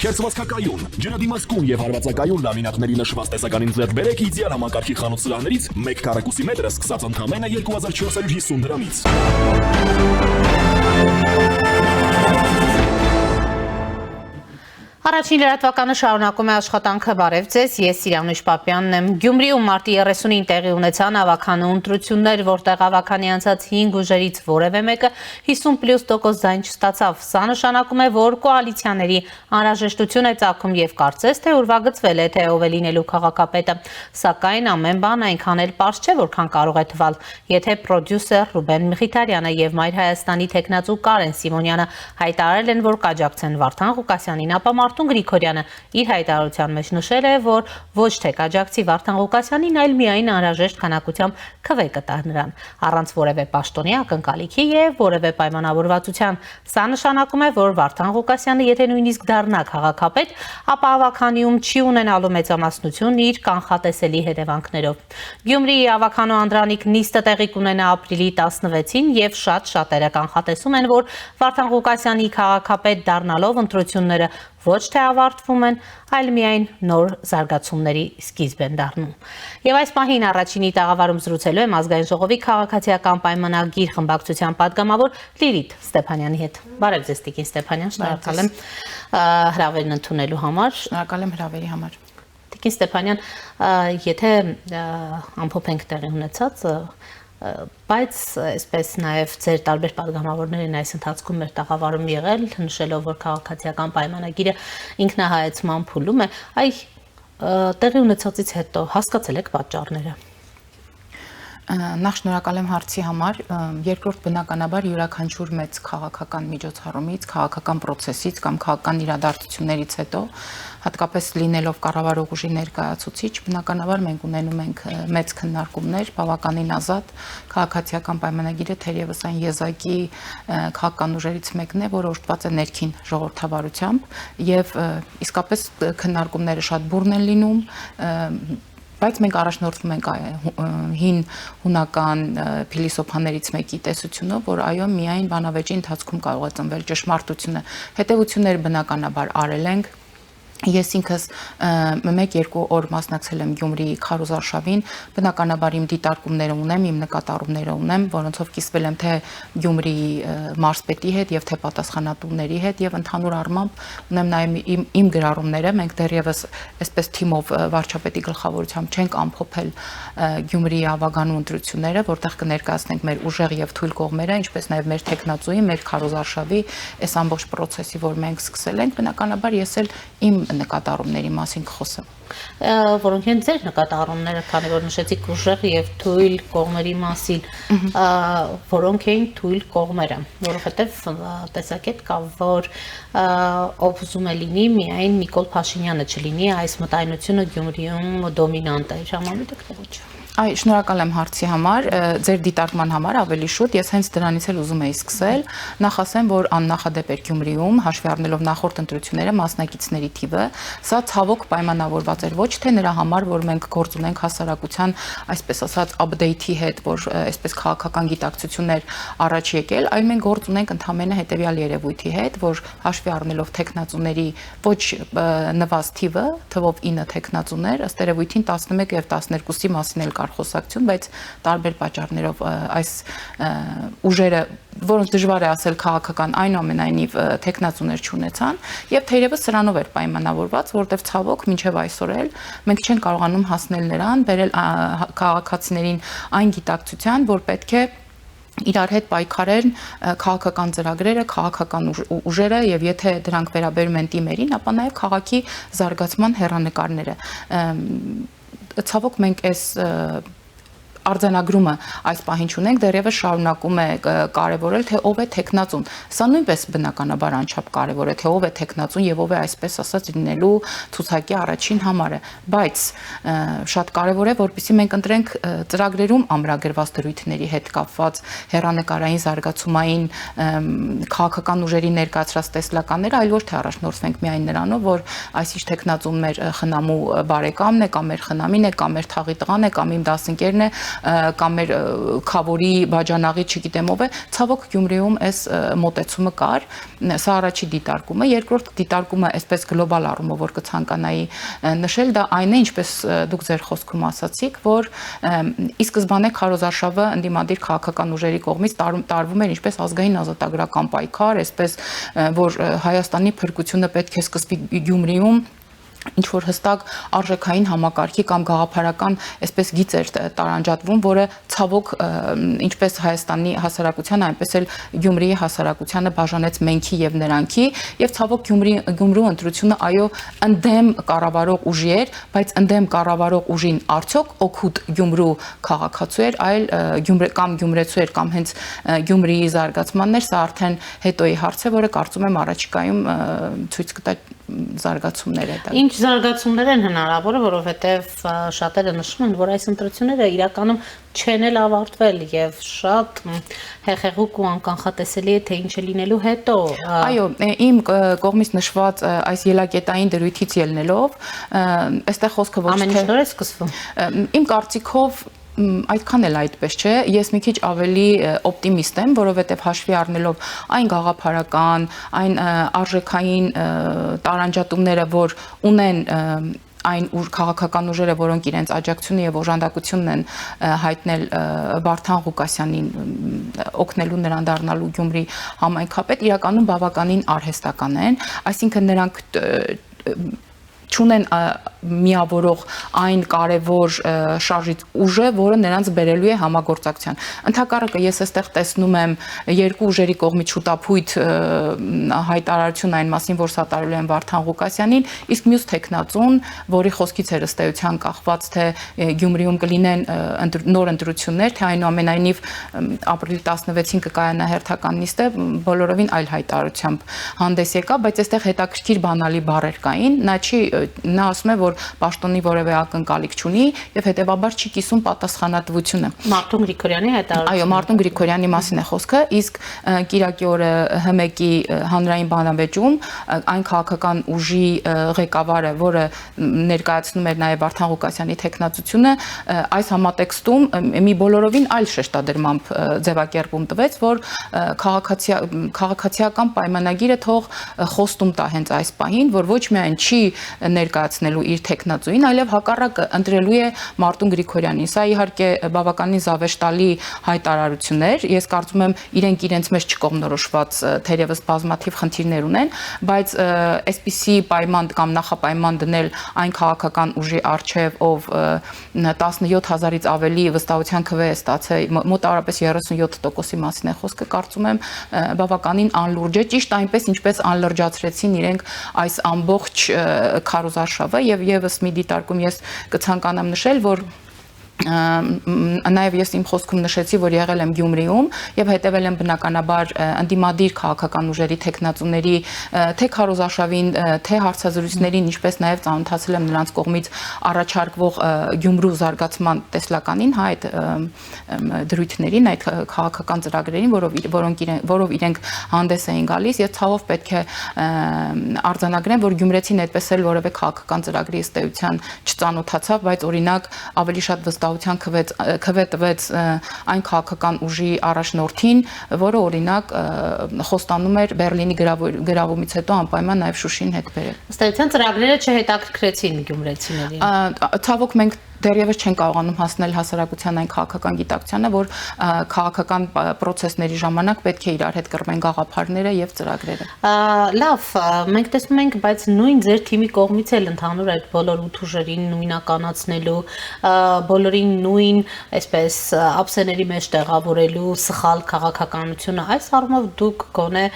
Քերծվածքակայուն, ջրադիմացկուն եւ հարվածակայուն լամինատների նշված տեսականին ձեռք բերեք իդեալ համակարգի խանութ սրահներից 1 քառակուսի մետրը սկսած ընդամենը 2450 դրամից։ Առաջին լրատվականը շարունակում է աշխատանքը բարև ձեզ, ես Սիրյանուշ Պապյանն եմ։ Գյումրիում մարտի 30-ին տեղի ունեցան ավականու ընտրություններ, որտեղ ավականի անցած 5 ուժերից որևէ մեկը 50+% ձայն չստացավ։ Սա նշանակում է, որ կոալիցիաների անհրաժեշտություն է ծագում եւ կարծես թե ուրվագծվել է, թե ով է լինելու քաղաքապետը։ Սակայն ամեն բան այնքան էլ պարզ չէ, որքան կարող է թվալ։ Եթե պրոդյուսեր Ռուբեն Միխիթարյանը եւ Մայր Հայաստանի թեկնածու Կարեն Սիմոնյանը հայտարարել են, որ կաջակցեն Վարդան Ղուկասյանին, ապա Մարտուն Գրիգորյանը իր հայտարարության մեջ նշել է, որ ոչ թե կաջակցի Վարդան Ղուկասյանին, այլ միայն անհրաժեշտ քանակությամբ քվե կտա նրան, առանց որևէ պաշտոնի ակնկալիքի եւ որևէ պայմանավորվածության։ Սա նշանակում է, որ Վարդան Ղուկասյանը, եթե նույնիսկ դառնա քաղաքապետ, ապա ավականիում չի ունենալու մեծամասնություն իր կանխատեսելի հետևանքներով։ Գյումրիի ավականու անդրանիկ նիստը տեղի կունենա ապրիլի 16-ին եւ շատերը կանխատեսում են, որ Վարդան Ղուկասյանի քաղաքապետ դառնալով ընտրությունները ոչ թե ավարտվում են, այլ միայն նոր զարգացումների սկիզբ են դառնում։ Եվ այս պահին առաջինի տաղավարում զրուցելու եմ ազգային ժողովի քաղաքացիական պայմանագիր խմբակցության պատգամավոր Լիլիթ Ստեփանյանի հետ։ Բարև ձեզ, Տիկին Ստեփանյան, շնորհակալ եմ հրավերն ընդունելու համար։ Շնորհակալ եմ հրավերի համար։ Տիկին Ստեփանյան, եթե ամփոփենք տեղի ունեցած, բայց այսպես նաև ձեր տարբեր պատգամավորներին այս ընթացքում մեր տաղավարում եղել, նշելով, որ քաղաքացիական պայմանագիրը ինքնահայեցման փուլում է, տեղի ունեցածից հետո հասկացել եք պատճառները։ Նախ շնորհակալ եմ հարցի համար, երկրորդ բնականաբար յուրաքանչյուր մեծ քաղաքական միջոցառումից, քաղաքական process-ից կամ քաղաքական իրադարձություններից հետո, հատկապես լինելով կառավարող ուժի ներկայացուցիչ, բնականաբար մենք ունենում ենք մեծ քննարկումներ, բավականին ազատ, քաղաքացիական պայմանագիրը թերևս այն եզակի քաղաքական ուժերից մեկն է, որը օժտված է ներքին ժողովրդավարությամբ եւ իսկապես քննարկումները շատ բուռն են լինում, բայց մենք առաջնորդվում ենք հին հունական փիլիսոփաներից մեկի տեսությունով, որ այո, միայն բանավեճի ընթացքում կարող է ծնվել ճշմարտությունը։ Հետևությունները բնականաբար արել ենք։ Ես ինքս 1-2 օր մասնակցել եմ Գյումրիի քարոզարշավին, բնականաբար իմ դիտարկումները ունեմ, իմ նկատառումները ունեմ, որոնցով կիսվել եմ թե Գյումրիի մարզպետի հետ եւ թե պատասխանատուների հետ եւ ընդհանուր առմամբ ունեմ նաեւ իմ գրառումները, մենք դեռևս այսպես թիմով վարչապետի գլխավորությամբ չենք ամփոփել Գյումրիի ավականու ընտրությունները, որտեղ կներկայացնենք մեր ուժեղ եւ թույլ կողմերը, ինչպես նաեւ մեր տեխնացուի, մեր քարոզարշավի այս ամբողջ process-ի, որ մենք սկսել ենք, բնականաբար ես էլ իմ նկատառումների մասին կխոսեմ։ Որոնք են ձեր նկատառումները, քանի որ նշեցիք ուժեղ եւ թույլ կողմերի մասին, որոնք էին թույլ կողմերը, որովհետեւ տեսակետ կա, որ ով ուզում է լինի, միայն Նիկոլ Փաշինյանը չլինի, այս մտայնությունը Գյումրիում դոմինանտ է, ժամանակ եք թե ոչ։ Այ շնորհակալ եմ հարցի համար, ձեր դիտարկման համար ավելի շուտ, ես հենց դրանից էլ ուզում էի սկսել, նախ ասեմ, որ աննախադեպ էր Գյումրիում, հաշվի առնելով նախորդ ընտրությունները մասնակիցների թիվը, սա ցավոք պայմանավորված էր ոչ թե նրա համար, որ մենք գործ ունենք հասարակության, այսպես ասած, update-ի հետ, որ այսպես քաղաքական գիտակցություններ առաջ եկել, այլ մենք գործ ունենք ընդհանրապես հետեւյալ երևույթի հետ, որ հաշվի առնելով տեխնացուների ոչ նվազ թիվը, թվով 9 տեխնացուներ, ըստ երևույթին 11 եւ 12-ի մասին էլ խոսակցություն, բայց տարբեր պատճառներով այս ուժերը, որոնց դժվար է ասել քաղաքական, այնուամենայնիվ տեխնացուներ չունեցան, եւ թերևս սրանով էր պայմանավորված, որտեղ ցավոք մինչեւ այսօր էլ մենք չենք կարողանում հասնել նրան, բերել քաղաքացիներին այն գիտակցության, որ պետք է իրար հետ պայքարեն քաղաքական ծրագրերը, քաղաքական ուժերը եւ եթե դրանք վերաբերում են թիմերին, ապա նաեւ քաղաքի զարգացման հեռանկարները։ Ցավոք մենք այս արձանագրումը այս պահին չունենք, դեռևս շարունակում է կարևորել, թե ով է տեխնացուն։ Սա նույնպես բնականաբար անչափ կարևոր է, թե ով է տեխնացուն եւ ով է այսպես ասած լինելու ցուցակի առաջին համարը, բայց շատ կարևոր է, որպեսզի մենք ընտրենք ծրագրերում ամրագրված դրույթների հետ կապված հեռանկարային զարգացումային քաղաքական ուժերի ներկայացրած տեսլականները, այլ ոչ թե առաջնորդվենք միայն նրանով, որ այսինչ տեխնացուն մեր խնամու բարեկամն է, կամ մեր խնամին է, կամ մեր թաղի տղան է, կամ իմ դասընկերն է, կամ մեր քավորի բաժանաղի, չգիտեմ ով է, ցավոք Գյումրիում այս մոտեցումը կար, սա առաջի դիտարկումը, երկրորդ դիտարկումը այսպես գլոբալ առումով որ կցանկանայի նշել, դա այն է, ինչպես դուք ձեր խոսքում ասացիք, որ ի սկզբանե քարոզարշավը ընդդիմադիր քաղաքական ուժերի կողմից տարվում էր ինչպես ազգային ազատագրական պայքար, այսպես որ Հայաստանի փրկությունը պետք է սկսվի Գյումրիում ինչ որ հստակ արժեքային համակարգի կամ գաղափարական այսպես գիծ էր տարանջատվում, որը ցավոք ինչպես Հայաստանի հասարակությանը, այնպես էլ Գյումրիի հասարակությանը բաժանեց մենքի եւ նրանքի, եւ ցավոք Գյումրու ընտրությունը այո ընդդեմ կառավարող ուժի էր, բայց ընդդեմ կառավարող ուժին արդյոք օգուտ Գյումրու քաղաքացու էր, այլ կամ գյումրեցու էր կամ հենց Գյումրիի զարգացմանն էր, սա արդեն հետոյի հարց է, որը կարծում եմ առաջիկայում ցույց կտա զարգացումներ է դա։ Ինչ զարգացումներ են հնարավորը, որովհետև շատերը նշում են, որ այս ընտրությունները իրականում չեն էլ ավարտվել եւ շատ հեղեղուկ ու անկանխատեսելի է թե ինչ է լինելու հետո։ Այո, իմ կողմից նշված այս ելակետային դրույթից ելնելով, այստեղ խոսքը ոչ թե ամեն ինչ նոր է սկսվում։ Իմ կարծիքով այդքան էլ այդպես չէ, ես մի քիչ ավելի օպտիմիստ եմ, որովհետև հաշվի առնելով այն գաղափարական, այն արժեքային տարանջատումները, որ ունեն այն քաղաքական ուժերը, որոնք իրենց աջակցությունը եւ օժանդակությունն են հայտնել Վարդան Ղուկասյանին օգնելու նրան դառնալու Գյումրի համայնքապետ, իրականում բավականին արհեստական են, այսինքն նրանք չունեն միավորող այն կարևոր շարժիչ ուժը, որը նրանց բերելու է համագործակցության։ Ընդհակառակը ես այստեղ տեսնում եմ երկու ուժերի կողմից շուտափույթ հայտարարություն այն մասին, որ սատարելու են Վարդան Ղուկասյանին, իսկ մյուս տեխնացուն, որի խոսքից էր ըստ էության կախված, թե Գյումրիում կլինեն նոր ընտրություններ, թե այնուամենայնիվ ապրիլի 16-ին կկայանա հերթական նիստը, բոլորովին այլ հայտարարությամբ հանդես եկա, բայց այստեղ հետաքրքիր բանալի բառեր կային, նա ասում է, որ պաշտոնի որևէ ակնկալիք չունի եւ հետեւաբար չի կիսում պատասխանատվությունը։ Մարտուն Գրիգորյանի հայտարարությունը։ Այո, Մարտուն Գրիգորյանի մասին է խոսքը, իսկ Կիրակի օրը ՀՄԿ-ի հանրային բանավեճում այն քաղաքական ուժի ղեկավարը, որը ներկայացնում էր նաեւ Վարդան Ղուկասյանի տեխնացությունը, այս համատեքստում մի բոլորովին այլ շեշտադրմամբ ձևակերպում տվեց, որ քաղաքացիական պայմանագիրը թող խոստում տա հենց այս պահին, որ ոչ միայն չի ներկայացնելու իր տեխնացուին, այլև հակառակը ընտրելու է Մարտուն Գրիգորյանին։ Սա իհարկե բավականին զավեշտալի հայտարարություն էր։ Ես կարծում եմ իրենց մեջ չկողմնորոշված թերևս բազմաթիվ խնդիրներ ունեն, բայց այսպիսի պայման կամ նախապայման դնել այն քաղաքական ուժի առջև, ով 17000-ից ավելի վստահության քվե է ստացել, մոտավորապես 37%-ի մասին է խոսքը, կարծում եմ բավականին անլուրջ է, ճիշտ այնպես ինչպես անլրջացրեցին իրենք այս ամբողջ քարոզարշավը եւ եւս մի դիտարկում ես կցանկանամ նշել, որ նաև ես իմ խոսքում նշեցի, որ եղել եմ Գյումրիում եւ հետեւել եմ բնականաբար ընդդիմադիր քաղաքական ուժերի տեխնացուների թե քարոզարշավին, թե հարցազրույցներին, ինչպես նաև ծանոթացել եմ նրանց կողմից առաջարկվող Գյումրու զարգացման տեսլականին, այդ դրույթներին, այդ քաղաքական ծրագրերին, որով իրենք հանդես էին գալիս, ես ցավով պետք է արձանագրեմ, որ գյումրեցին այդպես էլ որևէ քաղաքական ծրագրի ըստ էության չծանոթացավ, բայց օրինակ ավելի շատ քվե տվեց այն քաղաքական ուժի առաջնորդին, որը օրինակ խոստանում էր Բեռլինի գրավումից հետո անպայման նաև Շուշին հետ բերել։ Ըստ էության ծրագրերը չհետաքրքրեցին գյումրեցիներին։ Ցավոք մենք դեռևս չեն կարողանում հասնել հասարակության այն քաղաքական գիտակցությանը, որ քաղաքական process-ների ժամանակ պետք է իրար հետ կռվեն գաղափարները եւ ծրագրերը։ Լավ, մենք տեսնում ենք, բայց նույն ձեր թիմի կողմից էլ ընդհանուր այդ բոլոր ութ ուժերին նույնականացնելու, բոլորին նույն, այսպես, ափսեների մեջ տեղավորելու սխալ քաղաքականությունը, այս առումով դուք գոնե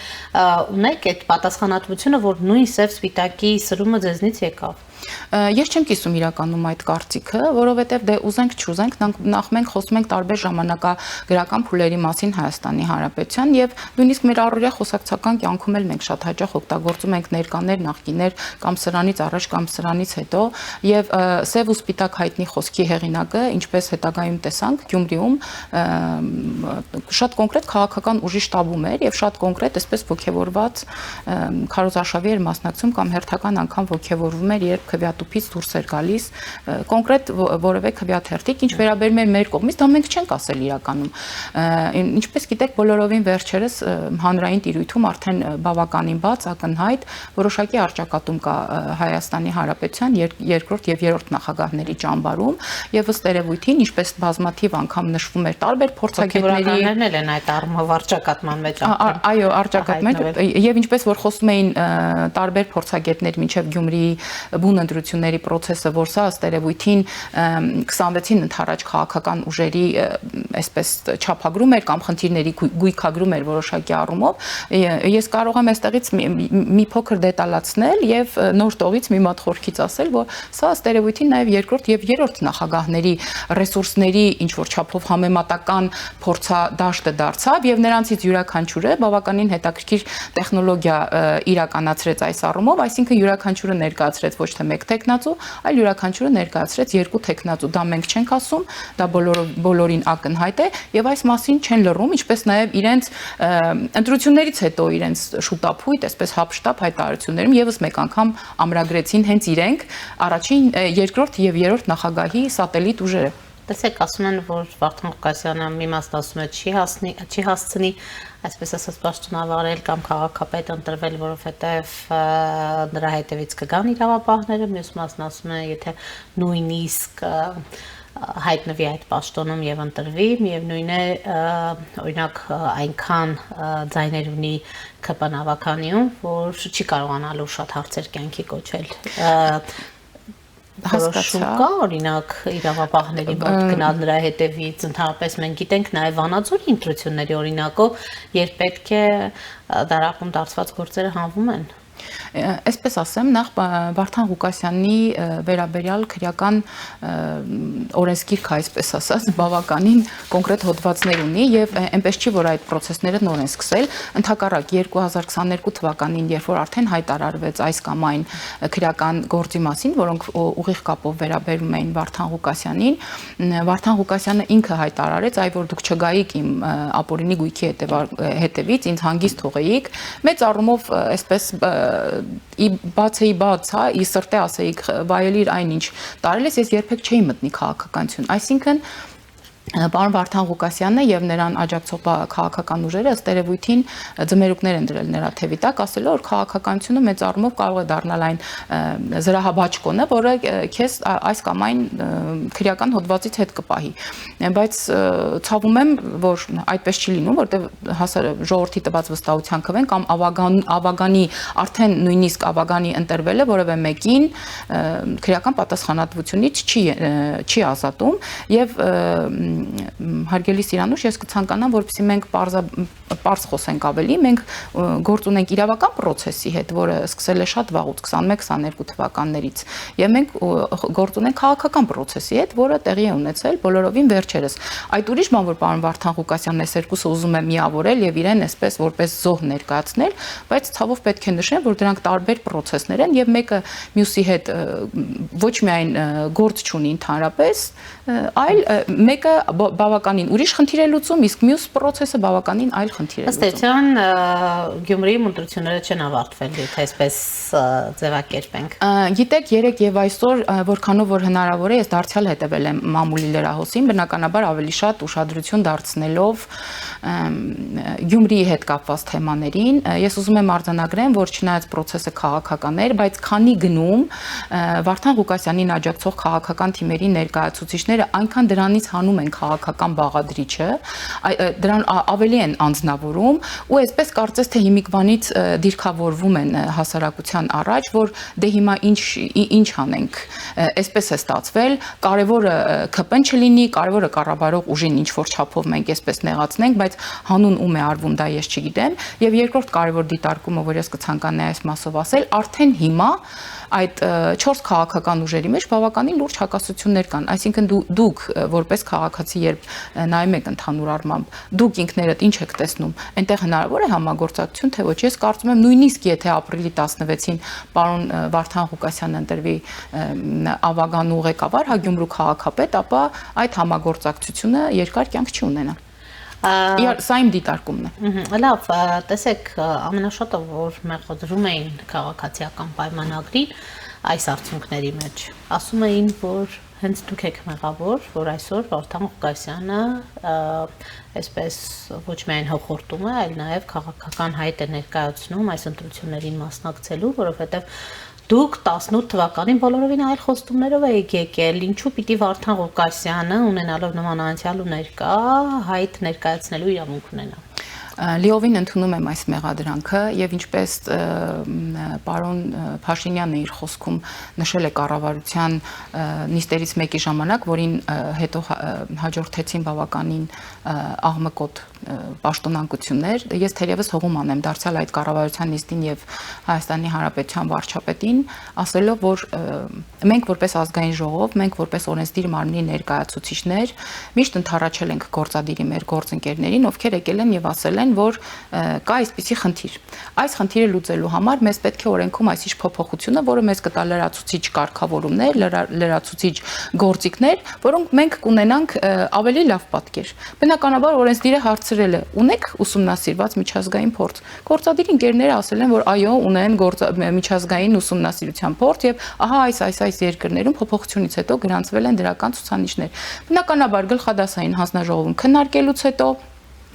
ունեք այդ պատասխանատվությունը, որ նույն սև սպիտակի սրումը ձեզնից եկավ։ Ես չեմ կիսում իրականում այդ կարծիքը, որովհետև դե ուզենք չուզենք, նախ մենք խոսում ենք տարբեր ժամանակագրական փուլերի մասին Հայաստանի Հանրապետության եւ նույնիսկ մեր առօրյա խոսակցական կյանքում էլ մենք շատ հաճախ օգտագործում ենք ներկաներ, նախկիներ կամ սրանից առաջ կամ սրանից հետո եւ սև ու սպիտակ հայտնի խոսքի հեղինակը, ինչպես հետագայում տեսանք Գյումրիում, շատ կոնկրետ քաղաքական ուժի շտաբում էր եւ շատ կոնկրետ այսպես ոգևորված քարոզարշավի էր մասնակցում կամ հերթական անգամ ոգևորվում էր, երբ քվեատուփից դուրս էր գալիս, կոնկրետ որևէ քվեաթերթիկ, ինչ վերաբերում է մեր կողմից, դա մենք չենք ասել իրականում։ Ինչպես գիտեք, բոլորովին վերջերս հանրային տիրույթում արդեն բավականին բաց ակնհայտ որոշակի առճակատում կա Հայաստանի Հանրապետության երկրորդ եւ երրորդ նախագահների ճամբարում եւ ըստ երևույթին, ինչպես բազմաթիվ անգամ նշվում էր տարբեր փորձագետների են այդ առումով առճակատման մեջ այո, առճակատման եւ ինչպես որ խոսում էին տարբեր փորձագետներ մինչեւ Գյումրիի բուն ընտրությունների process-ը, որ սա ըստ երևույթին 26-ին ընթരാճ քաղաքական ուժերի այսպես չափագրում էր կամ խնդիրների գույքագրում էր որոշակի առումով, ես կարող եմ այստեղից մի փոքր դետալացնել եւ նոր տողից մի մատ խորքից ասել, որ սա ըստ երևույթին նաեւ երկրորդ եւ երրորդ նախագահների ռեսուրսների ինչ որ չափով համեմատական փորձադաշտը դարձավ եւ նրանցից յուրաքանչյուրը բավականին հետաքրքիր տեխնոլոգիա իրականացրեց այս առումով, այսինքն յուրաքանչյուրը ներկայացրեց ոչ թե մեկ տեխնացու, այլ յուրաքանչյուրը ներկայացրեց երկու տեխնացու։ Դա մենք չենք ասում, դա բոլորին ակնհայտ է եւ այս մասին չեն լռում, ինչպես նաեւ իրենց ընտրություններից հետո իրենց շուտափույթ, այսպես հապշտապ հայտարարություններում եւս մեկ անգամ ամրագրեցին հենց իրենք առաջին, երկրորդ եւ երրորդ նախագահի սատելիտ ուժերը։ Տեսեք, ասում են, որ Վարդան Ղուկասյանը մի մաս ասում է չի հասցնի, այսպես ասած պաշտոնավարել կամ քաղաքապետ ընտրվել, որովհետև նրա հետևից կգան իրավապահները, մյուս մասն ասում է, եթե նույնիսկ հայտնվի այդ պաշտոնում եւ ընտրվի, միևնույն է, օրինակ այնքան ձայներ ունի ԿՊ նավականիում, որ չի կարողանալու շատ հարցեր կյանքի կոչել։ Հասկացա, օրինակ իրավապահների մոտ գնալ նրա հետևից, ընդհանրապես մենք գիտենք նաև Վանաձորի ընտրությունների օրինակով, երբ պետք է դարակում դարձված գործերը հանվում են։ Այսպես ասեմ, նախ Վարդան Ղուկասյանի վերաբերյալ քրեական օրենսգիրքը, այսպես ասած, բավականին կոնկրետ հոդվածներ ունի եւ այնպես չի, որ այդ process-ները նոր են սկսել, ընդհակառակ 2022 թվականին, երբ որ արդեն հայտարարվեց այս կամ այն քրեական գործի մասին, որոնք ուղիղ կապով վերաբերում էին Վարդան Ղուկասյանին, Վարդան Ղուկասյանը ինքը հայտարարեց, այ որ դուք չգայիք իմ ապօրինի գույքի հետևից, ինձ հանգիստ թողեիք, մեծ առումով այսպես բաց, ի սրտե ասեիք, վայելիր այնինչ տարել ես երբեք չէի մտնի քաղաքականություն, այսինքն Պարոն Վարդան Ղուկասյանը եւ նրան աջակցող քաղաքական ուժերը ըստ երևույթին ձմերուկներ են դրել նրա թևի տակ, ասելով որ քաղաքականությունը մեծ առումով կարող է դառնալ այն զրահաբաճկոնը, որը քեզ այս կամ այն քրեական հոդվածից հետ կպահի։ Բայց ցավում եմ, որ այդպես չի լինում, որտեղ ժողովրդի տված վստահության քվեն կամ ավագանի արդեն նույնիսկ ավագանի ընտրվելը որևէ մեկին քրեական պատասխանատվությունից չի ազատում եւ հարգելի Սիրանուշ, ես կցանկանամ, որպեսզի մենք պարզ խոսենք ավելի, մենք գործ ունենք իրավական process-ի հետ, որը սկսել է շատ վաղուց 21-22 թվականներից, եւ մենք գործ ունենք քաղաքական process-ի հետ, որը տեղի է ունեցել բոլորովին վերջերս։ Այդ ուրիշ բան, որ պարոն Վարդան Ղուկասյանն այս երկուսը ուզում է միավորել եւ իրեն այսպես որպես զոհ ներկայացնել, բայց ցավով պետք է նշեմ, որ դրանք տարբեր process-ներ են եւ մեկը մյուսի հետ ոչ միայն գործ չունի ընդհանրապես, այլ մեկը բավականին ուրիշ խնդիր է լուծում, իսկ մյուս process-ը բավականին այլ խնդիր է լուծում։ Ըստ էության Գյումրիի ընտրությունները չեն ավարտվել, եթե այսպես ձևակերպենք։ Գիտեք, երեք եւ այսօր, որքանով որ հնարավոր է, ես դարձյալ հետևել եմ մամուլի լրահոսին, բնականաբար ավելի շատ ուշադրություն դարձնելով Գյումրիի հետ կապված թեմաներին։ Ես ուզում եմ արձանագրեմ, որ չնայած process-ը քաղաքական էր, բայց քանի գնում Վարդան Ղուկասյանին աջակցող քաղաքական թիմերի ներկայացուցիչները այնքան դրանից հանում են քաղաքական բաղադրիչը, դրան ավելի են անձնավորում ու այսպես կարծես թե հիմիկվանից դիրքավորվում են հասարակության առաջ, որ դե հիմա ինչ անենք, այսպես է ստացվել, կարևորը ԿՊ-ն չլինի, կարևորը կառավարող ուժին ինչ որ չափով մենք այսպես նեղացնենք, բայց հանուն ում է արվում դա ես չգիտեմ, եւ երկրորդ կարևոր դիտարկումը, որ ես կցանկանայի այս մասով ասել, արդեն հիմա այդ 4 քաղաքական ուժերի մեջ բավականին լուրջ հակասություններ կան, այսինքն դուք որպես քաղաքացի երբ նայում եք ընդհանուր առմամբ, դուք ինքներդ ինչ եք տեսնում, այնտեղ հնարավոր է համագործակցություն, թե ոչ, ես կարծում եմ նույնիսկ եթե ապրիլի 16-ին պարոն Վարդան Ղուկասյանը ընտրվի ավագանու ղեկավար, հա Գյումրու քաղաքապետ, ապա այդ համագործակցությունը երկար կյանք չի ունենա։ Սա իմ դիտարկումն է։ Լավ, տեսեք, ամենաշատը որ մեղադրում էին քաղաքացիական պայմանագրին այս արդյունքների մեջ, ասում էին, որ հենց դուք եք մեղավոր, որ այսօր Վարդան Ղուկասյանը այսպես ոչ միայն հոխորտում է, այլ նաև քաղաքական հայտ է ներկայացնում այս ընտրություններին մասնակցելու, որովհետև դուք 18 թվականին բոլորովին այլ խոստումներով եք եկել, ինչու պիտի Վարդան Ղուկասյանը ունենալով նման անցյալ ու ներկա հայտ ներկայացնելու իրավունք ունենա։ Լիովին ընդունում եմ այս մեղադրանքը եւ ինչպես պարոն Փաշինյանը իր խոսքում նշել է կառավարության նիստերից մեկի ժամանակ, որին հետո հաջորդեցին բավականին աղմկոտ պաշտոնանկություններ, ես թերևս հողում անեմ դարձյալ այդ կառավարության նիստին եւ Հայաստանի Հանրապետության վարչապետին, ասելով, որ մենք որպես ազգային ժողով, մենք որպես օրենսդիր մարմնի ներկայացուցիչներ միշտ ընդառաջել ենք գործադիրի մեր գործընկերներին, ովքեր եկել են եւ ասել են, որ կա այսպիսի խնդիր։ Այս խնդիրը լուծելու համար մեզ պետք է օրենքում այսիշ փոփոխությունը, որը մեզ կտա լրացուցիչ կարգավորումներ, լրացուցիչ գործիքներ, որոնք մենք կունենանք ավելի լավ պատկեր։ Բնականաբար օրենսդիրը հարցրել է. ունեք ուսումնասիրված միջազգային փորձ։ Գործադիր ընկերները ասել են, որ այո, ունեն միջազգային ուսումնասիրության փորձ եւ ահա այս երկրներում փոփոխությունից հետո գրանցվել են դրական ցուցանիշներ։ Բնականաբար գլխադասային հանձնաժողովում քննարկելուց հետո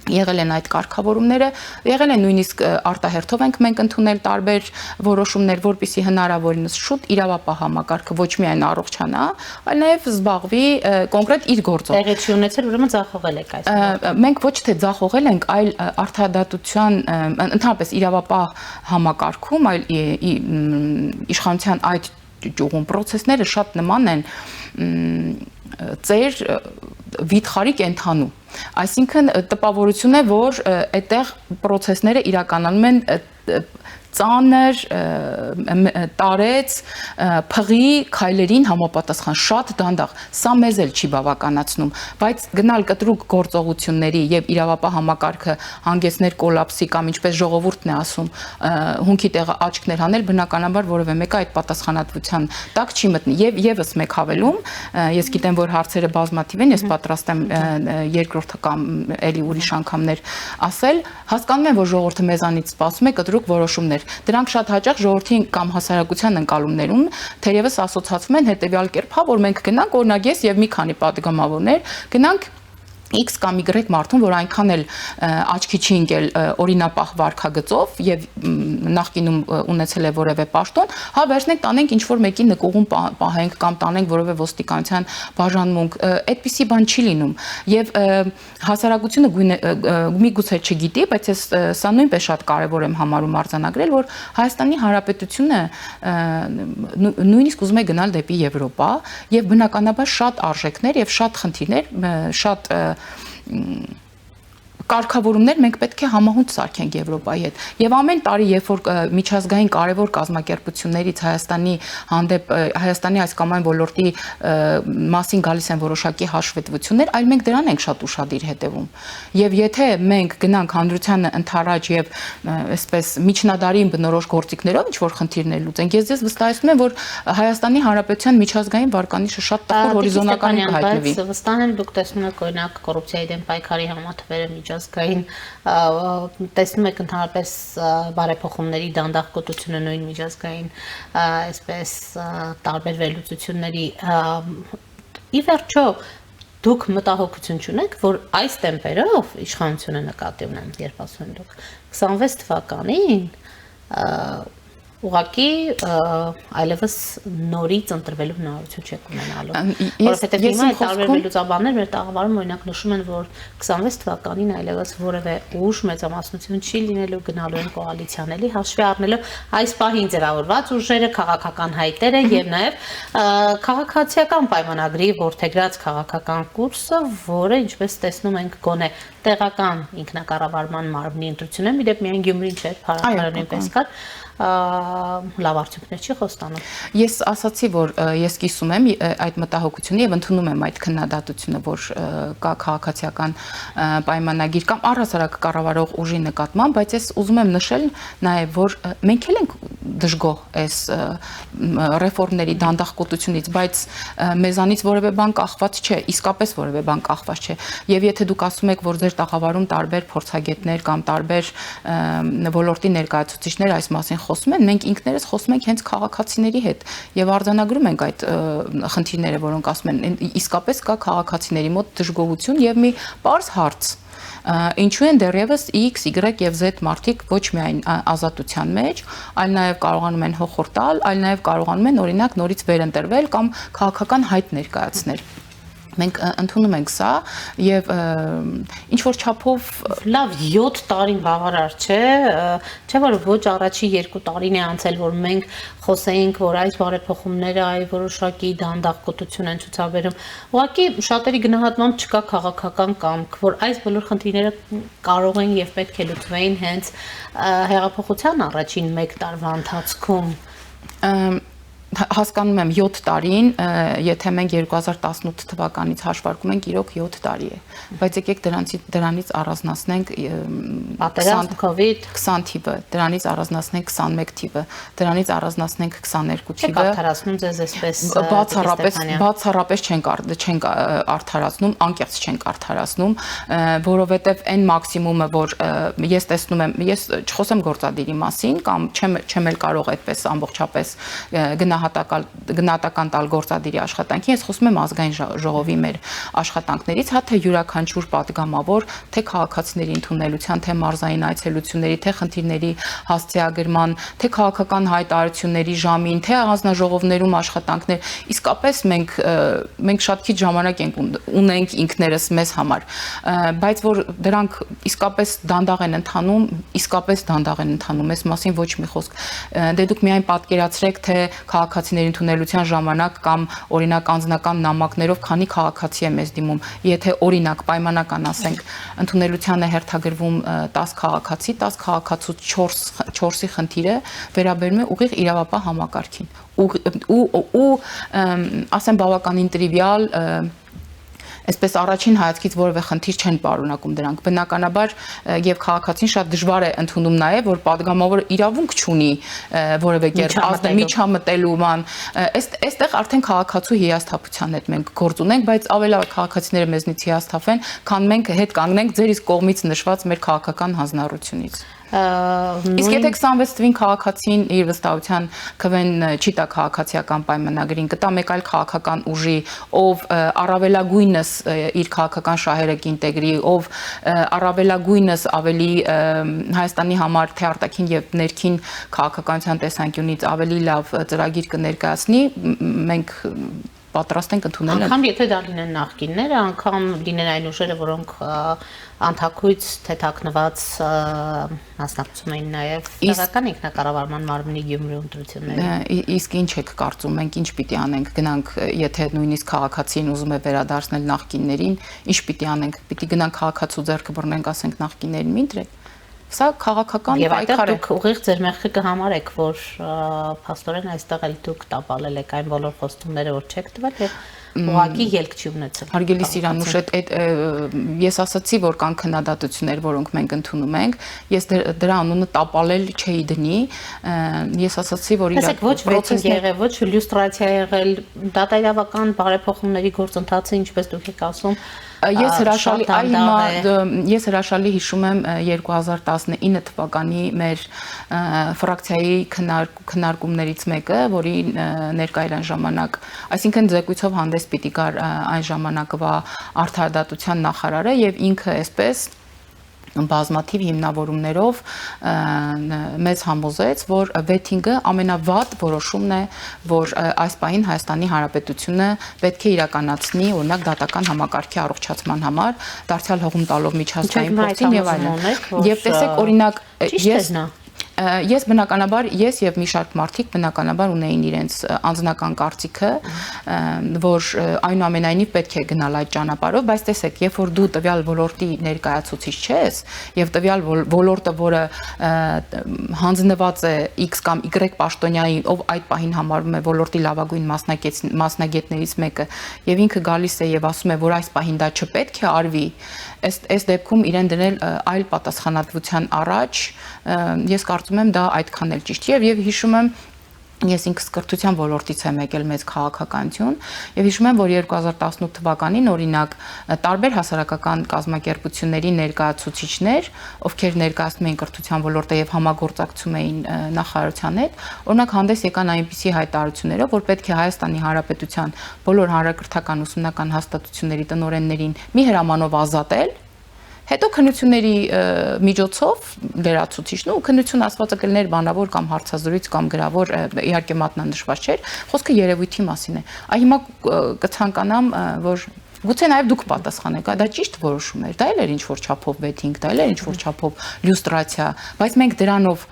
եղել են այդ կարգավորումները, եղել են նույնիսկ արտահերթով ենք մենք ընդունել տարբեր որոշումներ, որպեսզի հնարավորինս շուտ իրավապահ համակարգը ոչ միայն առողջանա, այլ նաև զբաղվի կոնկրետ իր գործով։ Տեղի ունեցել, ուրեմն ձախողել եք այս։ Մենք ոչ թե ձախողել ենք, այլ արդարադատության, ընդհանրապես իրավապահ համակարգում, այլ իշխանության այդ ճյուղում process-ները շատ նման են ծեր վիթխարի կենթանու։ Այսինքն տպավորություն է, որ այդտեղ process-ները իրականանում են ծանր, տարեց, փղի քայլերին համապատասխան շատ դանդաղ, սա մեզ էլ չի բավականացնում, բայց գնալ կտրուկ գործողությունների եւ իրավապահ համակարգը հանգեցներ կոլապսի կամ ինչպես ժողովուրդն է ասում, հունքի տեղը աչքներ հանել, բնականաբար որևէ մեկը այդ պատասխանատվության տակ չի մտնի եւ եւս մեկ հավելում, ես գիտեմ, որ հարցերը բազմաթիվ են, ես պատրաստ եմ երկրորդ կամ էլի ուրիշ անգամներ ասել, հասկանում եմ, որ ժողովուրդը մեզանից սպասում է կտրուկ որոշումներ։ Դրանք շատ հաճախ ժողովրդի կամ հասարակության ընկալումներում թերևս ասոցացվում են հետեւյալ կերպ, որ մենք գնանք օրինակ ես եւ մի քանի պատգամավորներ գնանք X կամ Y մարդուն, որ այնքան էլ աչքի չի ընկել օրինապահ վարքագծով եւ նախկինում ունեցել է որևէ պաշտոն, հա վերցնենք տանենք ինչ որ մեկի նկուղում պահենք կամ տանենք որևէ ոստիկանության բաժանմունք, այդպիսի բան չի լինում եւ հասարակությունը միգուցե չգիտի, բայց ես սա նույնպես շատ կարեւոր եմ համարում արձանագրել, որ Հայաստանի Հանրապետությունը նույնիսկ ուզում է գնալ դեպի Եվրոպա եւ բնականաբար շատ արժեքներ եւ շատ խնդիրներ, շատ կարգավորումներ մենք պետք է համահունչ սարքենք Եվրոպայի հետ։ Եվ ամեն տարի, երբ որ միջազգային կարևոր կազմակերպություններից Հայաստանի այս կամ այն ոլորտի մասին գալիս են որոշակի հաշվետվություններ, այլ մենք դրան ենք շատ ուշադիր հետևում։ Եվ եթե մենք գնանք հանրությանը ընդառաջ եւ այսպես միջնադարին բնորոշ գործիքներով ինչ որ խնդիրներ լուծենք, ես վստահեցնում եմ, որ Հայաստանի Հանրապետության միջազգային վարկանիշը շատ տխուր հորիզոնական հայտնվի։ Բայց վստահ եմ, դուք տեսնում եք օրինակ կոռուպցիայի դեմ պայքարի համատվերը միջազգային տեսնում եք ընդհանրապես բարեփոխումների դանդաղ կոծությունը նույն միջազգային այսպես տարբեր վերլուծությունների ի վերջո դուք մտահոգություն չունեք, որ այս տեմպերով իշխանությունը նկատի ունեմ, երբ ասում եմ դուք 26 թվականին ուղղակի այլևս նորից ընտրվելու հնարավորություն չեք ունենալու։ Որովհետև հիմա այդ տարբեր վերլուծաբաններ մեր տաղավարում օրինակ նշում են, որ 26 թվականին այլևս որևէ ուժ մեծամասնություն չի լինելու, գնալու են կոալիցիան, էլի հաշվի առնելով այս պահին ձևավորված ուժերը, քաղաքական հայտերը եւ նաեւ քաղաքացիական պայմանագրի որդեգրած քաղաքական կուրսը, որը ինչպես տեսնում ենք գոնե տեղական ինքնակառավարման մարմնի ընտրությունը, միդեպ միայն Գյումրին չէ, Փարավարին պես կար լավ արդյունքներ չի խոստանում։ Ես ասացի, որ ես կիսում եմ այդ մտահոգությունը եւ ընդունում եմ այդ քննադատությունը, որ կա քաղաքացիական պայմանագիր կամ առհասարակ կառավարող ուժի նկատմամբ, բայց ես ուզում եմ նշել նաեւ, որ մենք էլ ենք դժգոհ այս ռեֆորմների դանդաղկոտությունից, բայց մեզանից որևէ բան կախված չէ, իսկապես որևէ բան կախված չէ։ Եվ եթե դուք ասում եք, որ ձեր տաղավարում տարբեր փորձագետներ կամ տարբեր ոլորտի ներկայացուցիչներ այս մասին խոսում են, մենք ինքներս խոսում ենք հենց քաղաքացիների հետ եւ արձանագրում ենք այդ խնդիրները, որոնք ասում են, իսկապես կա քաղաքացիների մոտ դժգոհություն եւ մի պարզ հարց. Ինչու են դեռևս X, Y եւ Z մարդիկ ոչ միայն ազատության մեջ, այլ նաեւ կարողանում են հոխորտ տալ, այլ նաեւ կարողանում են օրինակ նորից վերընտրվել կամ քաղաքական հայտ ներկայացնել։ Մենք ընդունում ենք սա եւ ինչ որ չափով լավ 7 տարին բավարար չէ, չէ՞ որ ոչ առաջի 2 տարին է անցել, որ մենք խոսեինք, որ այս բարեփոխումները այ որոշակի դանդաղկոտություն են ցուցաբերում։ Ուղղակի շատերի գնահատմամբ չկա քաղաքական կամք, որ այս բոլոր խնդիրները կարող են եւ պետք է լուծվեին հենց հեղափոխության առաջին 1 տարվա ընթացքում։ Հասկանում եմ 7 տարին, եթե մենք 2018 թվականից հաշվարկում ենք, իրոք 7 տարի է, բայց եկեք դրանից առանձնացնենք պատերազմ, COVID, 20 թիվը, դրանից առանձնացնենք 21 թիվը, դրանից առանձնացնենք 22 թիվը։ Չեք արդարացնում ձեզ այսպես բացառապես չենք արդարացնում, անկեղծ չենք արդարացնում, որովհետև այն մաքսիմումը, որ ես տեսնում եմ, ես չխոսեմ գործադիրի մասին կամ չեմ էլ կարող այդպես ամբողջապես գնահատական տալ գործադիրի աշխատանքի, ես խոսում եմ ազգային ժողովի մեր աշխատանքներից, հա թե յուրաքանչյուր պատգամավոր, թե քաղաքացիների ընդունելության, թե մարզային այցելությունների, թե խնդիրների հասցեագրման, թե քաղաքական հայտարարությունների ժամին, թե հանձնաժողովներում աշխատանքներ, իսկապես մենք շատ քիչ ժամանակ ունենք ինքներս մեզ համար, բայց որ դրանք իսկապես դանդաղ են ընթանում, այս մասին ոչ մի խոսք։ Դե դուք միայն պատկերացրեք, թե քաղաքացիների ընդունելության ժամանակ կամ օրինակ անձնական նամակներով քանի քաղաքացի է մեզ դիմում, եթե օրինակ պայմանական ասենք ընդունելության է հերթագրվում 10 քաղաքացի, 10 քաղաքացուց 4-ի խնդիրը վերաբերում է ուղիղ իրավապահ համակարգին ու ասեմ բավականին տրիվիալ այսպես առաջին հայացքից որևէ խնդիր չեն պարունակում դրանք։ Բնականաբար եւ քաղաքացին շատ դժվար է ընդունում նաեւ, որ падգամավորը իրավունք չունի որևէ կերպ միջամտելու ման։ Այստեղ արդեն քաղաքացու հիասթափության հետ մենք գործ ունենք, բայց ավելի քաղաքացիները մեզնից հիասթափեն, քան մենք հետ կանգնենք ձեր իսկ կողմից նշված մեր քաղաքական հանձնառությունից։ Իսկ եթե 26 թվին քաղաքացին իր վստահության քվեն չի տա քաղաքացիական պայմանագրին, կտա մեկ այլ քաղաքական ուժի, ով առավելագույնս իր քաղաքական շահերը կինտեգրի, ով առավելագույնս ավելի Հայաստանի համար թե արտաքին եւ ներքին քաղաքականության տեսանկյունից ավելի լավ ծրագիր կներկայացնի, մենք պատրաստ ենք ընդունել։ Անգամ եթե դա լինեն նախկինները, անգամ լինեն այն ուժերը, որոնք անթակույց թեթակնված մասնակցում էին նաև տեղական ինքնակառավարման մարմնի Գյումրու ընտրություններին։ Իսկ ինչ եք կարծում, մենք ինչ պիտի անենք, գնանք, եթե նույնիսկ քաղաքացին ուզում է վերադարձնել նախկիններին, ինչ պիտի անենք, պիտի գնանք քաղաքացու ձեռքը բռնենք, ասենք նախկիններին մի ընտրեք։ Սա քաղաքական պայքար է։ Եվ այդտեղ դուք ուղիղ ձեր մեղքը կհամարեք, որ փաստորեն այստեղ էլ դուք տապալել եք այն բոլոր խոստումները, որ չեք տվել եւ ուղղակի ելք չի ունեցել։ Հարգելի Սիրանուշ, ես ասացի, որ կան քննադատություններ, որոնք մենք ընդունում ենք, ես դրա անունը տապալել չէի դնի, ես ասացի, որ իրական ոչ վեճինգ եղել, ոչ լյուստրացիա եղել, դատայրավական բարեփոխումների գործընթացը, ինչպես դուք եք ասում, ես հրաշալի հիշում եմ 2019 թվականի մեր ֆրակցիայի քննարկումներից մեկը, որի ներկա էր այն ժամանակ, այսինքն ձեռքույթով հանդես պիտի գար այն ժամանակվա արդարադատության նախարարը եւ ինքը այսպես բազմաթիվ հիմնավորումներով մեզ համոզեց, որ վեթինգը ամենավատ որոշումն է, որ այս պահին Հայաստանի Հանրապետությունը պետք է իրականացնի, օրինակ դատական համակարգի առողջացման համար, դարձյալ հողում տալով միջազգային փորձին եւ այլն։ Եվ տեսեք, օրինակ, ես բնականաբար, ես եւ մի շարք մարդիկ բնականաբար ունեին իրենց անձնական կարծիքը, որ այնուամենայնիվ պետք է գնալ այդ ճանապարհով, բայց տեսեք, երբ որ դու տվյալ ոլորտի ներկայացուցիչ ես եւ տվյալ ոլորտը, որը հանձնված է X կամ Y պաշտոնյայի, ով այդ պահին համարվում է ոլորտի լավագույն մասնագետներից մեկը, եւ ինքը գալիս է եւ ասում է, որ այս պահին դա չպետք է արվի, այս դեպքում իրեն դնել այլ պատասխանատվության առաջ, ես կարծում կարծում եմ դա այդքան էլ ճիշտ չէ եւ հիշում եմ Ես ինքս կրթության ոլորտից եմ եկել մեծ քաղաքականություն եւ հիշում եմ, որ 2018 թվականին օրինակ տարբեր հասարակական կազմակերպությունների ներկայացուցիչներ, ովքեր ներկայացնում էին կրթության ոլորտը եւ համագործակցում էին նախարարության հետ, օրինակ հանդես եկան այնպիսի հայտարարություններով, որ պետք է Հայաստանի Հանրապետության բոլոր հանրակրթական ուսումնական հաստատությունների տնօրեններին մի հրամանով ազատել Հետո քննությունների միջոցով լրացուցիչն ու քննություն ասվածը կլներ բանավոր կամ հարցազրույց կամ գրավոր իհարկե մատնանշված չէր, խոսքը երևույթի մասին է։ Այ հիմա կցանկանամ, որ գուցե նաև դուք պատասխանեք, դա ճիշտ որոշում էր, դա էլ էր ինչ-որ չափով վեթինգ, դա էլ էր ինչ-որ չափով լյուստրացիա, բայց մենք դրանով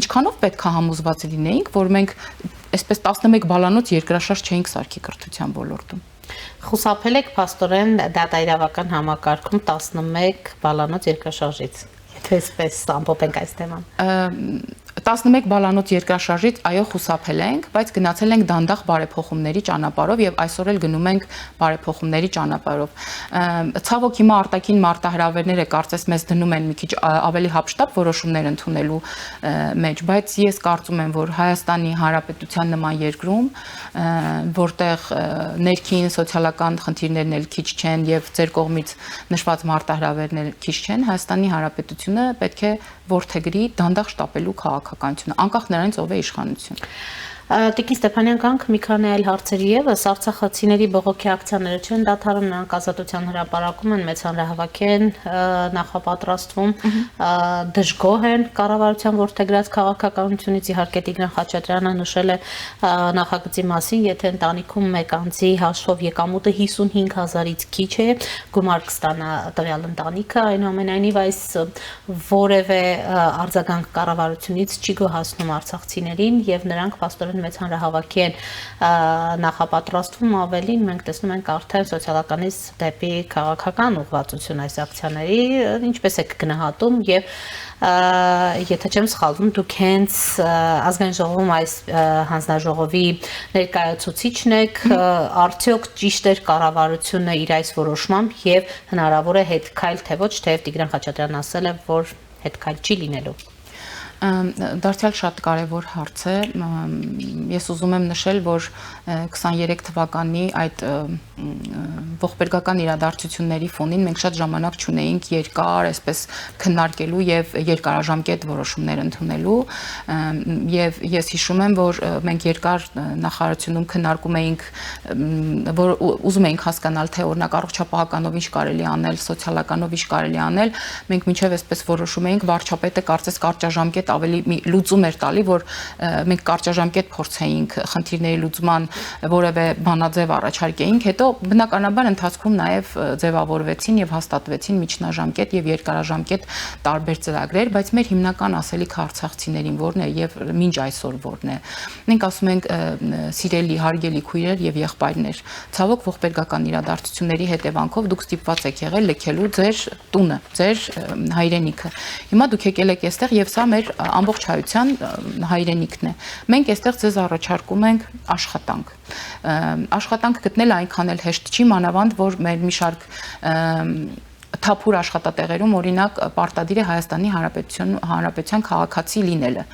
ինչքանով պետք է համոզված լինեինք, որ մենք այսպես 11 բալանոց երկրաշարժ չէինք սարքի կրթության ոլորտում։ Խուսափել եք փաստորեն դատաիրավական համակարգում 11 բալանոց երկրաշարժից։ Եթե այսպես ամփոփենք այս թեման։ 11 բալանոց երկրաշարժից այո խուսափել ենք, բայց գնացել ենք դանդաղ բարեփոխումների ճանապարհով եւ այսօր էլ գնում ենք բարեփոխումների ճանապարհով։ Ցավոք հիմա արտաքին մարտահրավերները կարծես մեզ դնում են մի քիչ ավելի հապշտապ որոշումներ ընդունելու մեջ, բայց ես կարծում եմ, որ Հայաստանի Հանրապետության նման երկրում, որտեղ ներքին սոցիալական խնդիրներն էլ քիչ չեն եւ ձեր կողմից նշված մարտահրավերները քիչ չեն, Հայաստանի Հանրապետությունը պետք է որդեգրի դանդաղ շտապելու քաղաքականությունը, անկախ նրանից ով է իշխանություն։ Տիկին Ստեփանյան, կանք մի քանի այլ հարցերի եւս արցախացիների բողոքի ակցիաները չեն դադարում, նրանք ազատության հրապարակում են, մեծ հանրահավաք են նախապատրաստվում, դժգոհ են կառավարության որդեգրած քաղաքականությունից, իհարկե Տիգրան Խաչատրյանը նշել է նախագծի մասին, եթե ընտանիքում մեկ անձի հաշվով եկամուտը 55,000-ից քիչ է, գումար կստանա տվյալ ընտանիքը, այնուամենայնիվ այս որևէ արձագանք կառավարությունից չի գոհացնում արցախցիներին եւ նրանք փաստորեն մեծ հանրահավաքի են նախապատրաստվում, ավելին մենք տեսնում ենք արդեն սոցիալականից դեպի քաղաքական ուղղվածություն այս ակցիաների, ինչպես եք գնահատում եւ եթե չեմ սխալվում, դուք հենց ազգային ժողովում այս հանձնաժողովի ներկայացուցիչն եք, արդյոք ճիշտ էր կառավարությունը իր այս որոշմամբ եւ հնարավոր է հետքայլ թե ոչ, թեև Տիգրան Խաչատրյանն ասել է, որ հետքայլ չի լինելու։ Դարձյալ շատ կարևոր հարց է, ես ուզում եմ նշել, որ 23 թվականի այդ ողբերգական իրադարձությունների ֆոնին մենք շատ ժամանակ չունեինք երկար, այսպես քննարկելու եւ երկարաժամկետ որոշումներ ընդունելու եւ ես հիշում եմ, որ մենք երկար նախարարությունում քննարկում էինք, որ ուզում էինք հասկանալ, թե օրինակ առողջապահականով ինչ կարելի անել, սոցիալականով ինչ կարելի անել, մենք մինչեւ այսպես որոշում էինք, վարչապետը կարծես կարճաժամկետ ավելի մի լուծում էր տալի, որ մենք կարճաժամկետ փորձեինք խնդիրների լուծման որևէ բանաձև առաջարկեինք, հետո բնականաբար ընթացքում նաև ձևավորվեցին եւ հաստատվեցին միջնաժամկետ եւ երկարաժամկետ տարբեր ծրագրեր, բայց մեր հիմնական ասելիքը արցախցիներին որն է եւ մինչ այսօր որն է։ Մենք ասում ենք սիրելի, հարգելի քույրեր եւ եղբայրներ, ցավոք ողբերգական իրադարձությունների հետևանքով դուք ստիպված եք եղել լքելու ձեր տունը, ձեր հայրենիքը։ Հիմա դուք եկել եք այստեղ եւ սա մեր ամբողջ հայության հայրենիքն է։ Մենք այստեղ ձեզ առաջարկում ենք աշխատանք։ Աշխատանք գտնել այնքան էլ հեշտ չի, մանավանդ որ մեր մի շարք թափուր աշխատատեղերում օրինակ պարտադիր է Հայաստանի Հանրապետության քաղաքացի լինելը։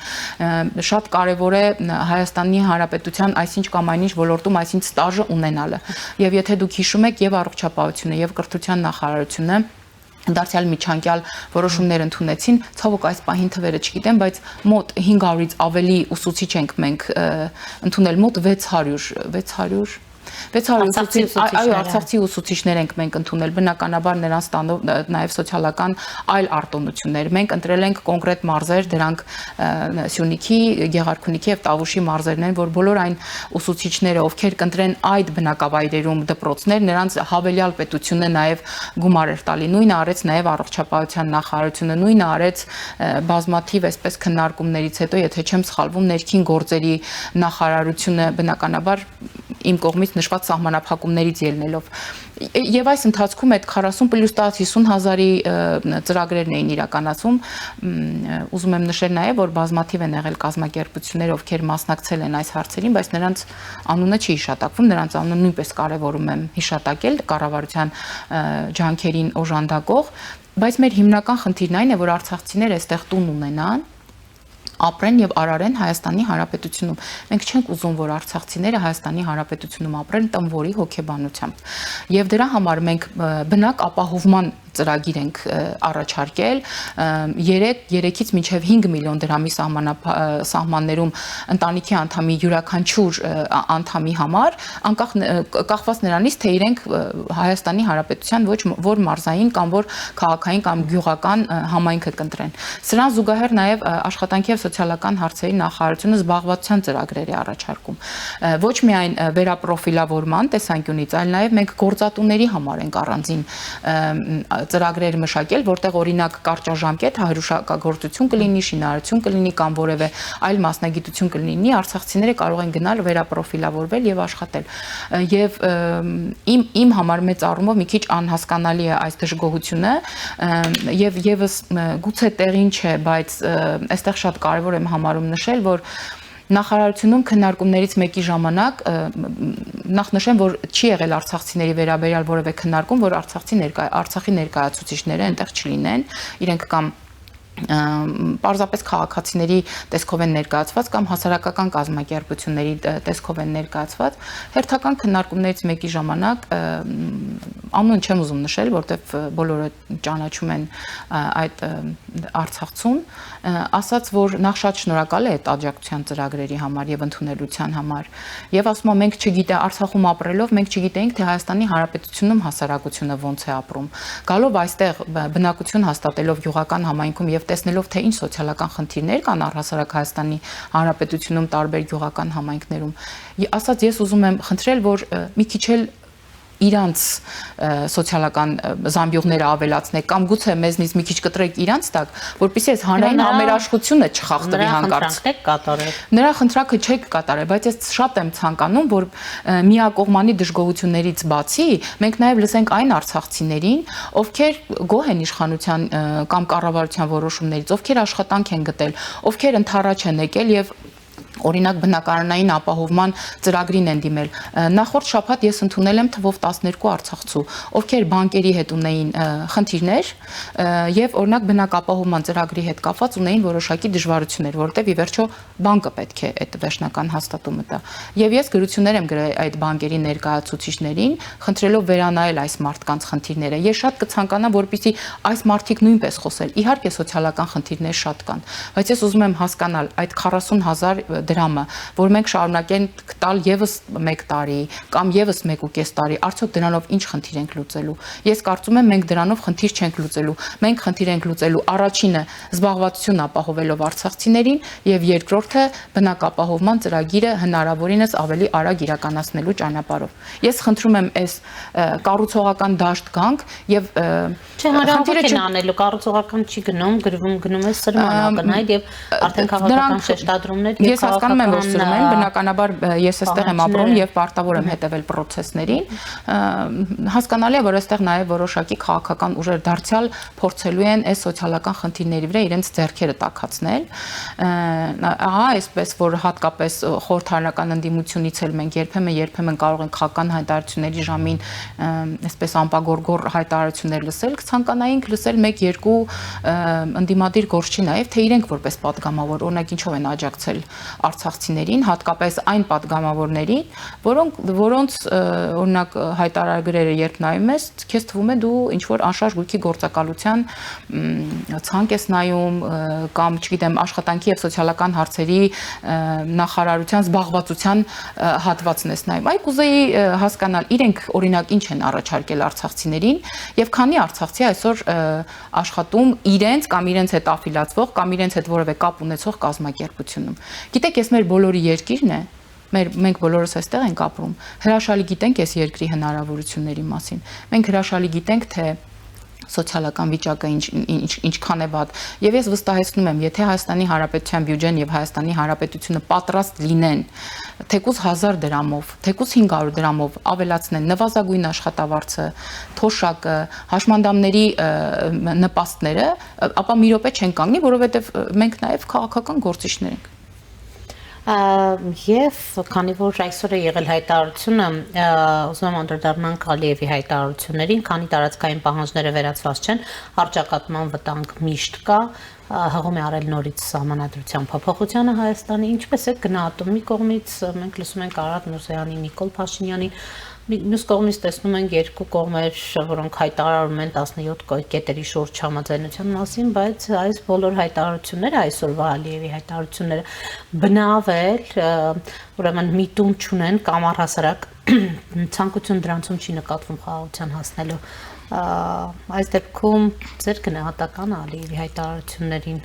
Շատ կարևոր է Հայաստանի Հանրապետության այսինչ կամ այնինչ ոլորտում այսինչ ստաժը ունենալը։ Եւ եթե դուք հիշում եք եւ առողջապահությունը եւ կրթության նախարարությունը դարձյալ միջանկյալ որոշումներ ընդունեցին, ցավոք այս պահին թվերը չգիտեմ, բայց մոտ 500-ից ավելի ուսուցիչ ենք մենք ընդունել, մոտ 600 արցախցի ուսուցիչներ ենք մենք ընդունել, բնականաբար նրանց տանող նաև սոցիալական այլ արտոնություններ։ Մենք ընտրել ենք կոնկրետ մարզեր, դրանք Սյունիքի, Գեղարքունիքի եւ Տավուշի մարզերն են, որ բոլոր այն ուսուցիչները, ովքեր կընտրեն այդ բնակավայրերում դպրոցներ, նրանց հավելյալ պետությունը նաև գումար էր տալի։ Նույնը արեց նաև առողջապահության նախարարությունը, նույնը արեց բազմաթիվ այսպես քննարկումներից հետո, եթե չեմ սխալվում, ներքին գործերի նախարարությունը, բնականաբար իմ կողմից նշված սահմանափակումներից ելնելով եւ այս ընթացքում այդ 40+10-50,000-ի ծրագրերն էին իրականացում, ուզում եմ նշել նաեւ, որ բազմաթիվ են եղել կազմակերպություններ, ովքեր մասնակցել են այս հարցերին, բայց նրանց անունը չի հիշատակվում, նրանց անունը նույնպես կարեւորում եմ հիշատակել կառավարության ջանքերին օժանդակող, բայց մեր հիմնական խնդիրն այն է, որ արցախցիները այստեղ տուն ունենան ապրեն եւ արարեն Հայաստանի Հանրապետությունում։ Մենք չենք ուզում, որ արցախցիները Հայաստանի Հանրապետությունում ապրեն տնվորի հոգեբանությամբ։ Եվ դրա համար մենք բնակ ապահովման ծրագիր ենք առաջարկել 3-ից մինչև 5 միլիոն դրամի սահմաններում ընտանիքի անդամի յուրաքանչյուր անդամի համար, անկախ կախված նրանից, թե իրենք Հայաստանի Հանրապետության որ մարզային կամ որ քաղաքային կամ գյուղական համայնքը կընտրեն։ Սրան զուգահեռ նաև աշխատանքի եւ սոցիալական հարցերի նախարարությունը զբաղվածության ծրագրեր է առաջարկում։ Ոչ միայն վերապրոֆիլավորման տեսանկյունից, այլ նաև մենք գործատուների համար ենք առանձին ծրագրեր մշակել, որտեղ օրինակ կարճաժամկետ հրուշակագործություն կլինի, շինարարություն կլինի կամ որևէ այլ մասնագիտություն կլինի, արցախցիները կարող են գնալ վերապրոֆիլավորվել եւ աշխատել։ Եվ իմ համար մեծ առումով մի քիչ անհասկանալի է այս դժգոհությունը եւ եւս գուցե տեղին չէ, բայց այստեղ շատ կարեւոր եմ համարում նշել, որ նախարարությունում քննարկումներից մեկի ժամանակ նախ նշեմ, որ չի եղել արցախցիների վերաբերյալ որևէ քննարկում, որ Արցախի ներկայացուցիչները այնտեղ չլինեն, իրենք կամ պարզապես քաղաքացիների տեսքով են ներկայացված կամ հասարակական կազմակերպությունների տեսքով են ներկայացված։ Հերթական քննարկումներից մեկի ժամանակ անուն չեմ ուզում նշել, որտեղ բոլորը ճանաչում են այդ Արցախցուն, ասաց, որ նախ շատ շնորհակալ է այդ աջակցության ծրագրերի համար եւ ընդունելության համար։ Եվ ասում եմ, մենք չգիտե Արցախում ապրելով, մենք չգիտենք, թե Հայաստանի Հանրապետությունում հասարակությունը ոնց է ապրում։ Գալով այստեղ բնակություն հաստատելով գյուղական համայնքում եւ տեսնելով, թե ինչ սոցիալական խնդիրներ կան առհասարակ Հայաստանի Հանրապետությունում տարբեր գյուղական համայնքներում, ասած ես ուզում եմ խնդրել, որ մի քիչ էլ իրանց սոցիալական զամբյուղները ավելացնեք կամ գուցե մեզնից մի քիչ կտրեք իրանց տակ, որպեսզի այս հանրային համերաշխությունը չխախտվի հանկարծ։ Նրա խնդրանքը չեք կատարել, բայց ես շատ եմ ցանկանում, որ միակողմանի դժգոհություններից բացի մենք նաև լսենք այն արցախցիներին, ովքեր գոհ են իշխանության կամ կառավարության որոշումներից, ովքեր աշխատանք են գտել, ովքեր ընդառաջ են եկել եւ օրինակ բնակարանային ապահովման ծրագրին են դիմել։ Նախորդ շաբաթ ես ընդունել եմ թվով 12 արցախցու, ովքեր բանկերի հետ ունեին խնդիրներ եւ օրինակ բնակապահովման ծրագրի հետ կապված ունեին որոշակի դժվարություններ, որովհետեւ ի վերջո բանկը պետք է այդ վերջնական հաստատումը տա։ Եվ ես գրություններ եմ գրել այդ բանկերի ներկայացուցիչներին, խնդրելով վերանայել այս մարդկանց խնդիրները։ Ես շատ կցանկանամ, որպեսզի այս մարդիկ նույնպես խոսել։ Իհարկե սոցիալական խնդիրներ շատ կան, բայց ես ուզում եմ հասկանալ այդ 40,000 դրամը, որ մենք շարունակենք տալ եւս 1 տարի կամ եւս 1.5 տարի, արդյոք դրանով ինչ խնդիր ենք լուծելու։ Ես կարծում եմ մենք դրանով խնդիր չենք լուծելու։ Մենք խնդիր ենք լուծելու առաջինը զբաղվածություն ապահովելով արցախցիներին եւ երկրորդը բնակապահովման ծրագիրը հնարավորինս ավելի արագ իրականացնելու ճանապարհով։ Ես խնդրում եմ այս կառուցողական դաշտ գանք եւ խնդիրը չեն անելու, կառուցողական չի գնում է սրմանակնայդ եւ արդեն քաղաքական շեշտադրումներ եւ հասկանում եմ, որ սրում են, բնականաբար ես այստեղ եմ ապրում եւ պարտավոր եմ հետեւել process-ներին։ Հասկանալի է, որ այստեղ նաեւ որոշակի քաղաքական ուժեր դարձյալ փորձելու են այս սոցիալական խնդիրների վրա իրենց ձեռքերը տաքացնել։ Ահա այսպես, որ հատկապես խորհրդարանական ընդդիմությունից էլ մենք երբեմն կարող ենք քաղաքական հայտարարությունների ժամին այսպես ամպագորգոր հայտարարություններ լսել, կցանկանայինք լսել 1-2 ընդդիմադիր գործչի նաեւ, թե իրենք որպես պատգամավոր օրինակ ինչով են աջակցել արցախցիներին, հատկապես այն պատգամավորներին, որոնց օրինակ հայտարարագրերը երբ նայում ես, քեզ թվում է դու ինչ որ անշարժ գույքի գործակալության ցանկ ես նայում կամ չգիտեմ աշխատանքի եւ սոցիալական հարցերի նախարարության զբաղվածության հատվածն ես նայում։ Այ կուզեի հասկանալ իրենք օրինակ ինչ են առաջարկել արցախցիներին եւ քանի արցախցի այսօր աշխատում իրենց կամ իրենց հետ աֆիլացվող կամ իրենց հետ որևէ կապ ունեցող կազմակերպությունում։ Գիտեք, ես մեր բոլորի երկիրն է, մենք բոլորս այստեղ ենք ապրում, հրաշալի գիտենք այս երկրի հնարավորությունների մասին, մենք հրաշալի գիտենք, թե սոցիալական վիճակը ինչքան է վատ, եւ ես վստահեցնում եմ, եթե Հայաստանի Հանրապետության բյուջեն եւ Հայաստանի Հանրապետությունը պատրաստ լինեն թեկուզ 1000 դրամով, թեկուզ 500 դրամով ավելացնեն նվազագույն աշխատավարձը, թոշակը, հաշմանդամների նպաստները, ապա մի րոպե չեն կանգնի, որովհետեւ մենք նաեւ քաղաքական գործիչներ ենք։ Եվ քանի որ այսօր է եղել հայտարարությունը, ուզում եմ անդրադառնանք Ալիևի հայտարարություններին, քանի տարածքային պահանջները վերացված չեն, առճակատման վտանգ միշտ կա, հղում է արել նորից սահմանադրության փոփոխությանը Հայաստանի, ինչպես է գնահատում մի կողմից մենք լսում ենք Արարատ Միրզոյանի, Նիկոլ Փաշինյանի, մյուս կողմից տեսնում ենք երկու կողմեր, որոնք հայտարարում են 17 կետերի շուրջ համաձայնության մասին, բայց այս բոլոր հայտարարությունները, այսօրվա Ալիևի հայտարարությունները բնավել, ուրեմն միտում չունեն կամ առհասարակ ցանկություն դրանցում չի նկատվում խաղաղության հասնելու այս դեպքում ձեր գնահատականը Ալիևի հայտարարություններին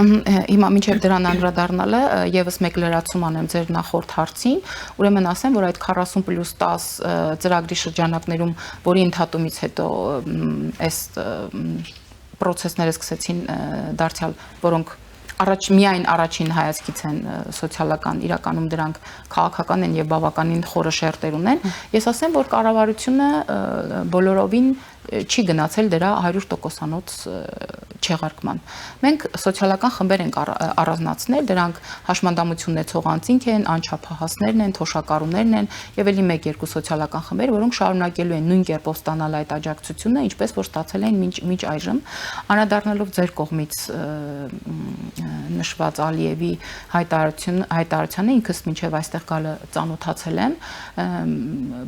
Հիմա մինչև դրան անդրադառնալը եւս մեկ լրացում անեմ ձեր նախորդ հարցին, ուրեմն ասեմ, որ այդ 40+10 ծրագրի շրջանակներում, որի ընդհատումից հետո այս պրոցեսները սկսեցին դարձյալ, որոնք միայն առաջին հայացքից են սոցիալական, իրականում դրանք քաղաքական են եւ բավականին խորը շերտեր ունեն, ես ասեմ, որ կառավարությունը բոլորովին չի գնացել դրա 100%-անոց չեղարկման։ Մենք սոցիալական խմբեր ենք առանձնացնել, դրանք հաշմանդամություն ունեցող անձինք են, անչափահասներն են, թոշակառուներն են եւ ելի 1-2 սոցիալական խմբեր, որոնք շարունակելու են նույն կերպով ստանալ այդ աջակցությունը, ինչպես որ ստացել են մինչ այժմ, անդրադառնալով ձեր կողմից նշված Ալիևի հայտարարությանը ինքս մինչև այստեղ գալը ծանոթացել եմ,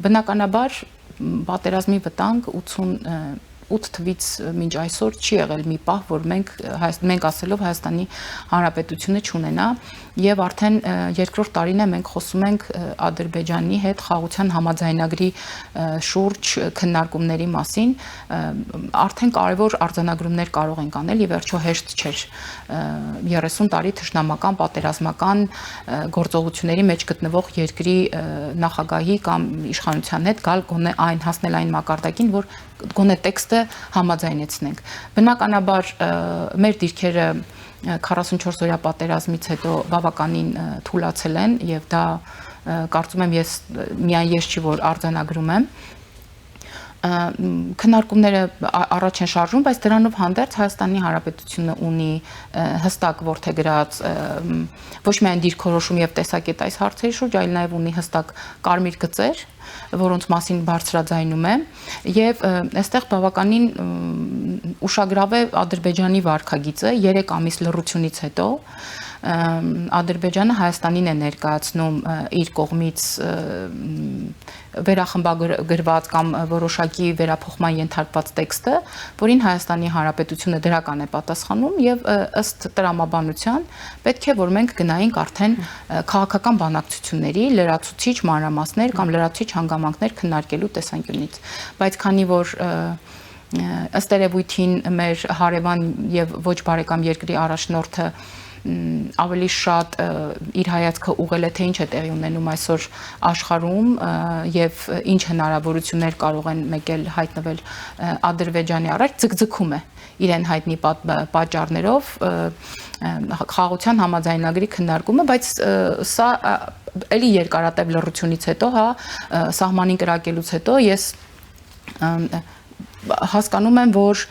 բնականաբար պատերազմի վտանգ 88 թվից մինչ այսօր չի եղել մի պահ, որ մենք ասելով Հայաստանի Հանրապետությունը չունենա եւ արդեն երկրորդ տարին է մենք խոսում ենք Ադրբեջանի հետ խաղաղության համաձայնագրի շուրջ քննարկումների մասին, արդեն կարևոր արձանագրումներ կարող ենք անել եւ վերջո հեշտ չէր 30 տարի թշնամական պատերազմական գործողությունների մեջ գտնվող երկրի նախագահի կամ իշխանության հետ գալ գոնե հասնել այն մակարդակին, որ գոնե տեքստը համաձայնեցնենք։ Բնականաբար մեր դիրքերը 44-օրյա պատերազմից հետո բավականին թուլացել են եւ դա կարծում եմ միայն ես չի որ արձանագրում եմ քննարկումները առաջ են շարժվում, բայց դրանով հանդերձ Հայաստանի Հանրապետությունը ունի հստակ ворթեգրած ոչ միայն դիրքորոշում եւ տեսակետ այս հարցերի շուրջ, այլ նաեւ ունի հստակ կարմիր գծեր, որոնց մասին բարձրաձայնում է եւ այստեղ բավականին ուշագրավ է Ադրբեջանի վարքագիծը 3 ամիս լռությունից հետո Ադրբեջանը Հայաստանին է ներկայացնում իր կողմից վերախմբագրված կամ որոշակի վերափոխման ենթարկված տեքստը, որին Հայաստանի Հանրապետությունը դրական է պատասխանում եւ ըստ տրամաբանության պետք է որ մենք գնայինք արդեն քաղաքական բանակցությունների լրացուցիչ մանրամասներ կամ լրացուցիչ հանգամանքներ քննարկելու տեսանկյունից, բայց քանի որ ըստ երևույթին մեր հարևան եւ ոչ բարեկամ երկրի առաջնորդը ավելի շատ իր հայացքը ուղղել է թե ինչ է տեղի ունենում այսօր աշխարհում եւ ինչ հնարավորություններ կարող են մեկել հայտնվել Ադրբեջանի առաջ ձգձգում է իրեն հայտնի պատճառներով խաղաղության համաձայնագրի քննարկումը, բայց սա էլի երկարատև լռությունից հետո, սահմանին կրակելուց հետո ես հասկանում եմ, որ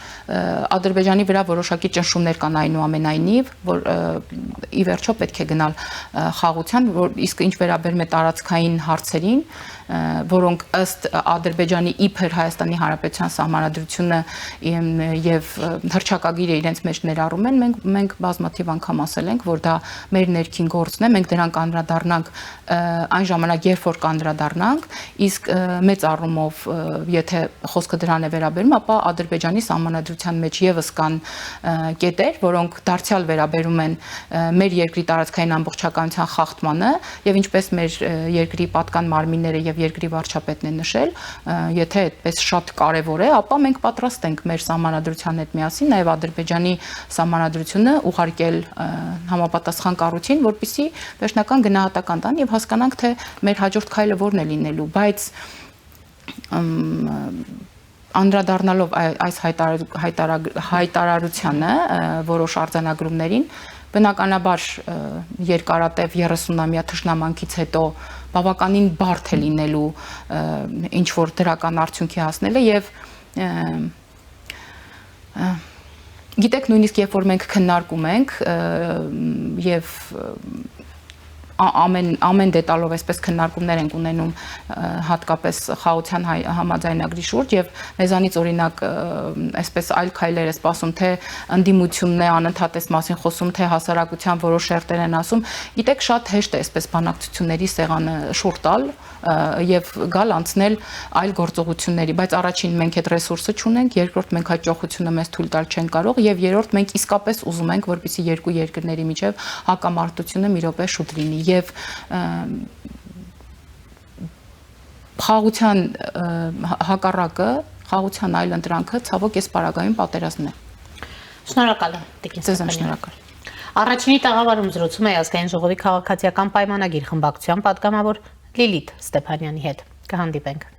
Ադրբեջանի վրա որոշակի ճնշումներ կան այնուամենայնիվ, որ ի վերջո պետք է գնալ խաղաղության, իսկ ինչ վերաբերում է տարածքային հարցերին, որոնք ըստ Ադրբեջանի իբր Հայաստանի Հանրապետության սահմանադրությունը եւ հռչակագիրը իրենց մեջ ներառում են, մենք բազմաթիվ անգամ ասել ենք, որ դա մեր ներքին գործն է, մենք դրան կանդրադառնանք այն ժամանակ, երբ որ կանդրադառնանք, իսկ մեծ առումով, եթե խոսքը դրան է վերաբերում, ապա Ադրբեջանի սահմանադրության մեջ եւս կան կետեր, որոնք դարձյալ վերաբերում են մեր երկրի տարածքային ամբողջականության խախտմանը եւ ինչպես մեր երկրի պատկան մարմինները եւ երկրի վարչապետն են նշել, եթե այդպես շատ կարեւոր է, ապա մենք պատրաստ ենք մեր սահմանադրության հետ միասին նաեւ Ադրբեջանի սահմանադրությունը ուղարկել համապատասխան կառույցին, որպեսզի վերջնական գնահատական տան եւ հասկանանք թե մեր հաջորդ քայլը որն է լինելու, բայց անդրադառնալով այս հայտարարությանը որոշ արձանագրումներին բնականաբար երկարատև 30-ամյա թշնամանքից հետո բավականին բարդ է լինելու ինչ որ դրական արդյունքի հասնելը եւ գիտեք նույնիսկ երբ որ մենք քննարկում ենք եւ ամեն դետալով այսպես քննարկումներ ենք ունենում հատկապես խաղաղության համաձայնագրի շուրջ եւ մեզանից օրինակ այսպես այլ քայլեր է սպասում թե ընդդիմությունն է անընդհատ այս մասին խոսում թե հասարակության որոշ շերտեր են ասում գիտեք շատ հեշտ է այսպես բանակցությունների սեղանը շուռ տալ եւ գալ անցնել այլ գործողությունների բայց առաջին մենք այդ ռեսուրսը չունենք երկրորդ մենք հաջողությունը մեզ թույլ տալ չեն կարող եւ երրորդ մենք իսկապես ուզում ենք որպեսզի երկու երկրների միջև հակամարտությունը մի րոպե շուտ լինի եւ խաղաղության հակառակը խաղաղության այլ ընտրանքը ցավոք այս պարագայում պատերազմն է Շնորհակալ եմ Տիկին շնորհակալ Առաջինի տաղավարում զրուցում է ազգային ժողովի քաղաքացիական պայմանագիր խմբակցության պատգամավոր Լիլիթ Ստեփանյանի հետ կհանդիպենք